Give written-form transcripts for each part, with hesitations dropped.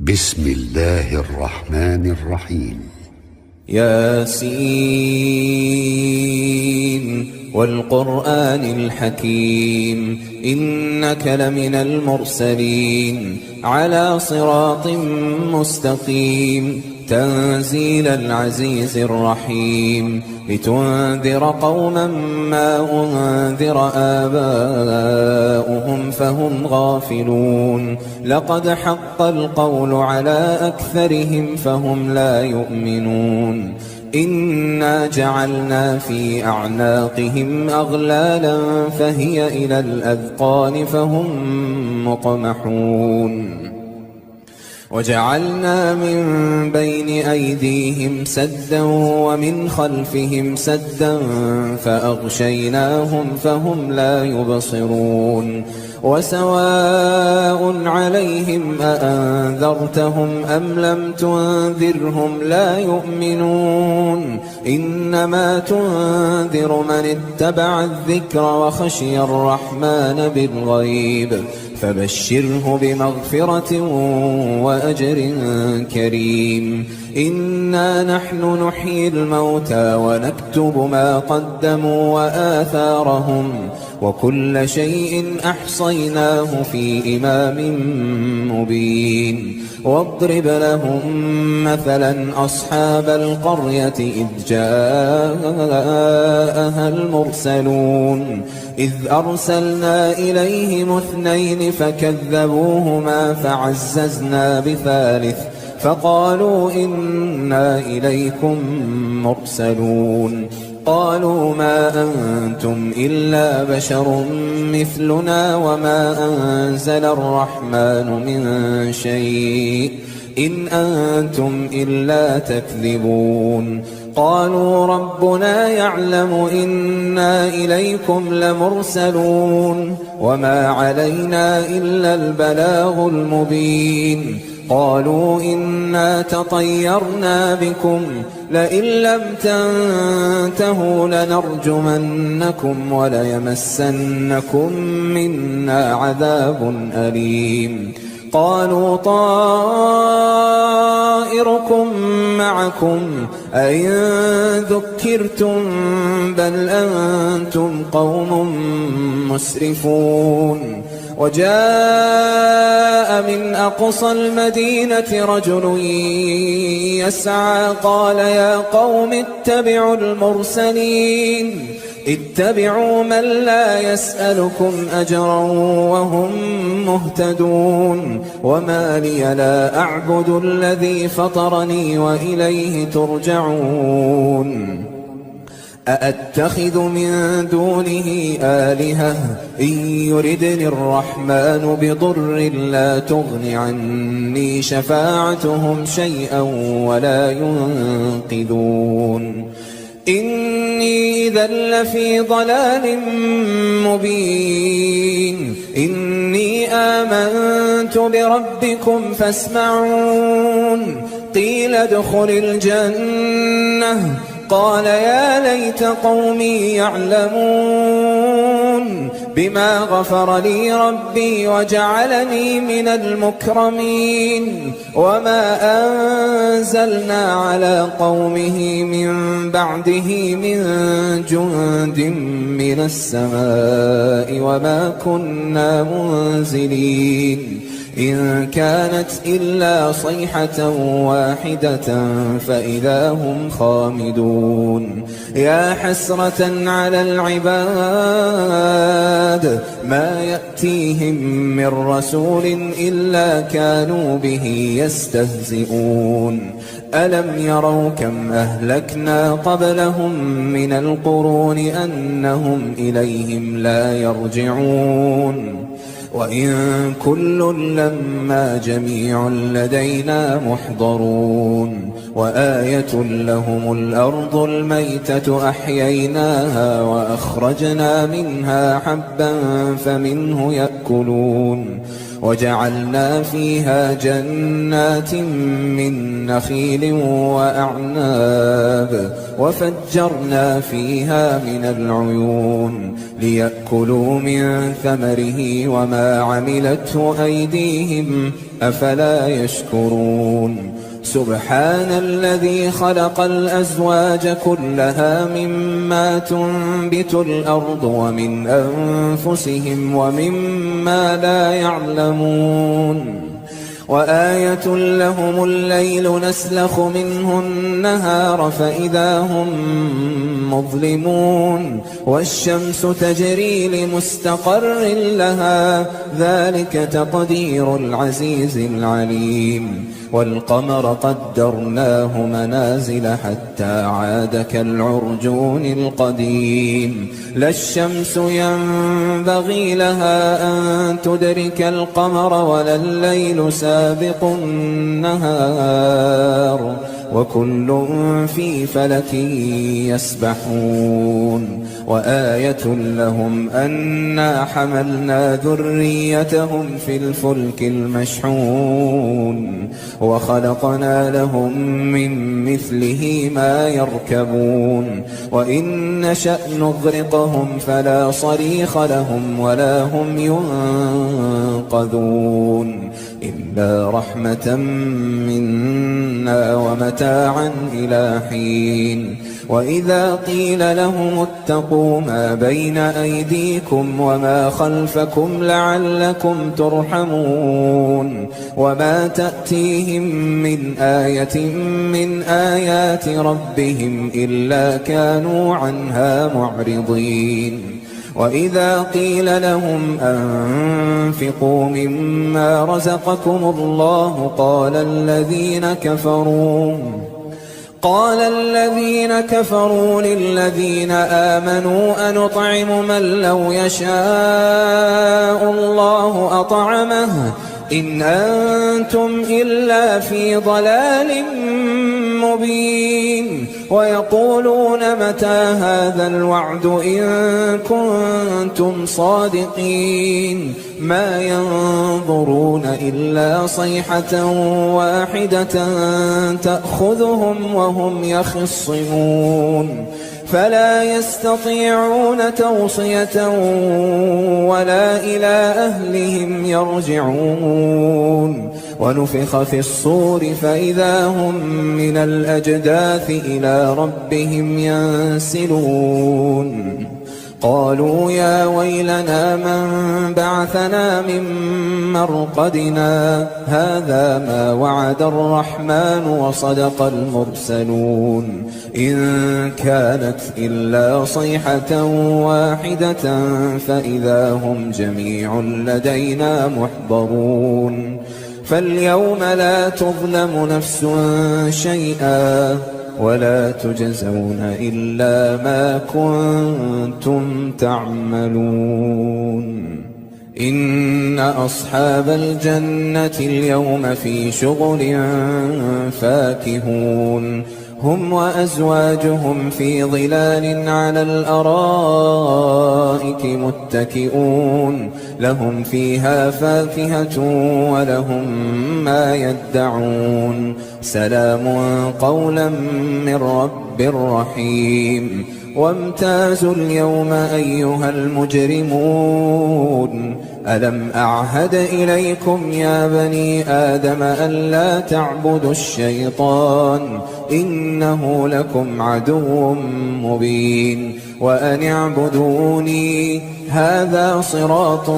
بسم الله الرحمن الرحيم. ياسين والقرآن الحكيم إنك لمن المرسلين على صراط مستقيم تنزيل العزيز الرحيم لتنذر قوما ما أنذر آباؤهم فهم غافلون لقد حق القول على أكثرهم فهم لا يؤمنون إنا جعلنا في أعناقهم أغلالا فهي إلى الأذقان فهم مقمحون وجعلنا من بين أيديهم سدا ومن خلفهم سدا فأغشيناهم فهم لا يبصرون وسواء عليهم أأنذرتهم أم لم تنذرهم لا يؤمنون إنما تنذر من اتبع الذكر وخشي الرحمن بالغيب فبشره بمغفرة وأجر كريم إنا نحن نحيي الموتى ونكتب ما قدموا وآثارهم وكل شيء أحصيناه في إمام مبين واضرب لهم مثلا أصحاب القرية إذ جاءها المرسلون إذ أرسلنا إليهم اثنين فكذبوهما فعززنا بثالث فقالوا إنا إليكم مرسلون قالوا ما أنتم إلا بشر مثلنا وما أنزل الرحمن من شيء إن أنتم إلا تكذبون قالوا ربنا يعلم إنا إليكم لمرسلون وما علينا إلا البلاغ المبين قالوا إنا تطيرنا بكم لئن لم تنتهوا لنرجمنكم وليمسنكم منا عذاب أليم قالوا طائركم معكم أئن ذكرتم بل أنتم قوم مسرفون وجاء من أقصى المدينة رجل يسعى قال يا قوم اتبعوا المرسلين اتبعوا من لا يسألكم أجرا وهم مهتدون وما لي لا أعبد الذي فطرني وإليه ترجعون أأتخذ من دونه آلهة إن يردني الرحمن بضر لا تغن عني شفاعتهم شيئا ولا ينقذون إني إذا لفي ضلال مبين إني آمنت بربكم فاسمعون قيل ادخل الجنة قال يا ليت قومي يعلمون بما غفر لي ربي وجعلني من المكرمين وما أنزلنا على قومه من بعده من جند من السماء وما كنا منزلين إن كانت إلا صيحة واحدة فإذا هم خامدون يا حسرة على العباد ما يأتيهم من رسول إلا كانوا به يستهزئون ألم يروا كم أهلكنا قبلهم من القرون أنهم إليهم لا يرجعون وإن كل لما جميع لدينا محضرون وآية لهم الأرض الميتة أحييناها وأخرجنا منها حبا فمنه يأكلون وجعلنا فيها جنات من نخيل وأعناب وفجرنا فيها من العيون ليأكلوا من ثمره وما عملته أيديهم أفلا يشكرون سبحان الذي خلق الأزواج كلها مما تنبت الأرض ومن أنفسهم ومما لا يعلمون وآية لهم الليل نسلخ منه النهار فإذا هم مظلمون والشمس تجري لمستقر لها ذلك تقدير العزيز العليم والقمر قدرناه منازل حتى عاد كالعرجون القديم لا الشمس ينبغي لها أن تدرك القمر ولا الليل سابق النهار وكل في فلك يسبحون وآية لهم أنا حملنا ذريتهم في الفلك المشحون وخلقنا لهم من مثله ما يركبون وإن نشأ نغرقهم فلا صريخ لهم ولا هم ينقذون إلا رحمة منا ومتاعا إلى حين وإذا قيل لهم اتقوا ما بين أيديكم وما خلفكم لعلكم ترحمون وما تأتيهم من آية من آيات ربهم إلا كانوا عنها معرضين وإذا قيل لهم أنفقوا مما رزقكم الله قال الذين كفروا للذين آمنوا أنطعم من لو يشاء الله أطعمه إن أنتم إلا في ضلال مبين ويقولون متى هذا الوعد إن كنتم صادقين ما ينظرون إلا صيحة واحدة تأخذهم وهم يخصمون فلا يستطيعون توصية ولا إلى أهلهم يرجعون ونفخ في الصور فإذا هم من الأجداث إلى ربهم ينسلون قالوا يا ويلنا من بعثنا من مرقدنا هذا ما وعد الرحمن وصدق المرسلون إن كانت إلا صيحة واحدة فإذا هم جميع لدينا محضرون فاليوم لا تظلم نفس شيئا ولا تجزون إلا ما كنتم تعملون إن أصحاب الجنة اليوم في شغل فاكهون هم وأزواجهم في ظلال على الأرائك متكئون لهم فيها فاكهة ولهم ما يدعون سلام قولا من رب رحيم وامتازوا اليوم أيها المجرمون ألم أعهد إليكم يا بني آدم ألا تعبدوا الشيطان إنه لكم عدو مبين وأن اعبدوني هذا صراط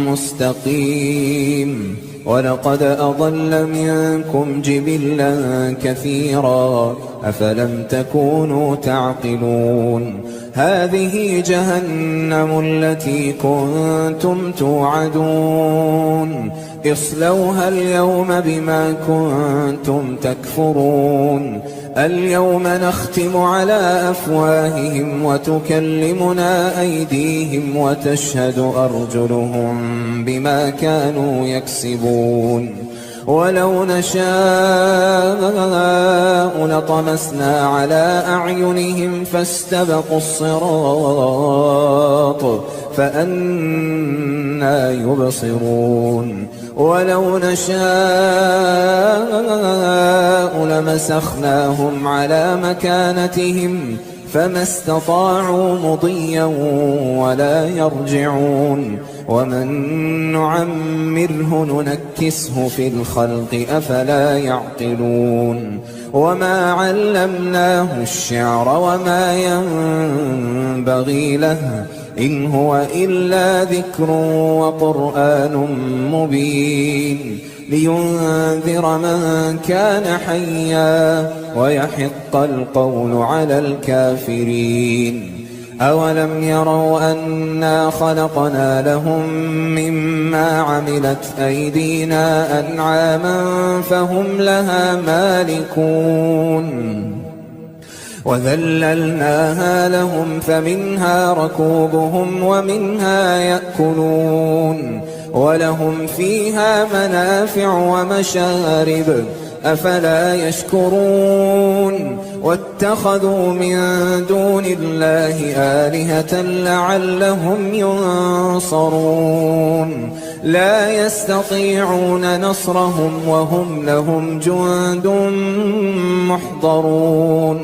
مستقيم ولقد أضل منكم جبلا كثيرا أفلم تكونوا تعقلون هذه جهنم التي كنتم توعدون اصلوها اليوم بما كنتم تكفرون اليوم نختم على أفواههم وتكلمنا أيديهم وتشهد أرجلهم بما كانوا يكسبون ولو نشاء لطمسنا على أعينهم فاستبقوا الصراط فأنى يبصرون ولو نشاء لمسخناهم على مكانتهم فما استطاعوا مضيا ولا يرجعون ومن نعمره ننكسه في الخلق أفلا يعقلون وما علمناه الشعر وما ينبغي له إن هو إلا ذكر وقرآن مبين لينذر من كان حيا ويحق القول على الكافرين أولم يروا أنا خلقنا لهم مما عملت أيدينا أنعاما فهم لها مالكون وذللناها لهم فمنها ركوبهم ومنها يأكلون ولهم فيها منافع ومشارب أفلا يشكرون واتخذوا من دون الله آلهة لعلهم ينصرون لا يستطيعون نصرهم وهم لهم جند محضرون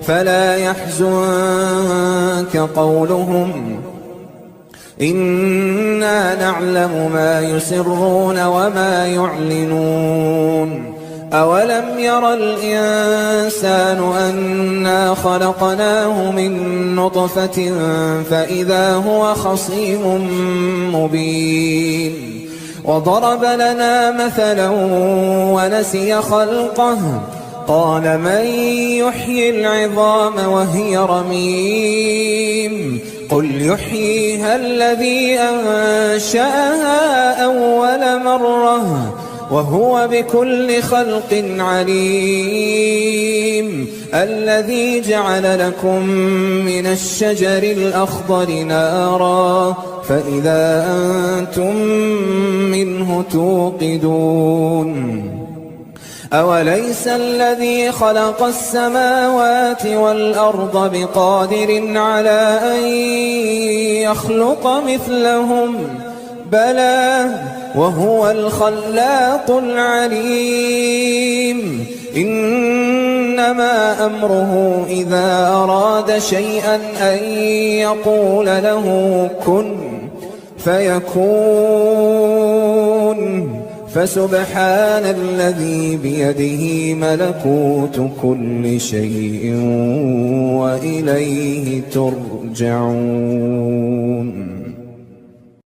فلا يحزنك قولهم إنا نعلم ما يسرون وما يعلنون أولم ير الإنسان أنا خلقناه من نطفة فإذا هو خصيم مبين وضرب لنا مثلا ونسي خلقه قال من يحيي العظام وهي رميم قل يحييها الذي أنشأها أول مرة وهو بكل خلق عليم الذي جعل لكم من الشجر الأخضر نارا فإذا أنتم منه توقدون أوليس الذي خلق السماوات والأرض بقادر على أن يخلق مثلهم بلى وهو الخلاق العليم إنما أمره إذا أراد شيئا أن يقول له كن فيكون فسبحان الذي بيده ملكوت كل شيء وإليه ترجعون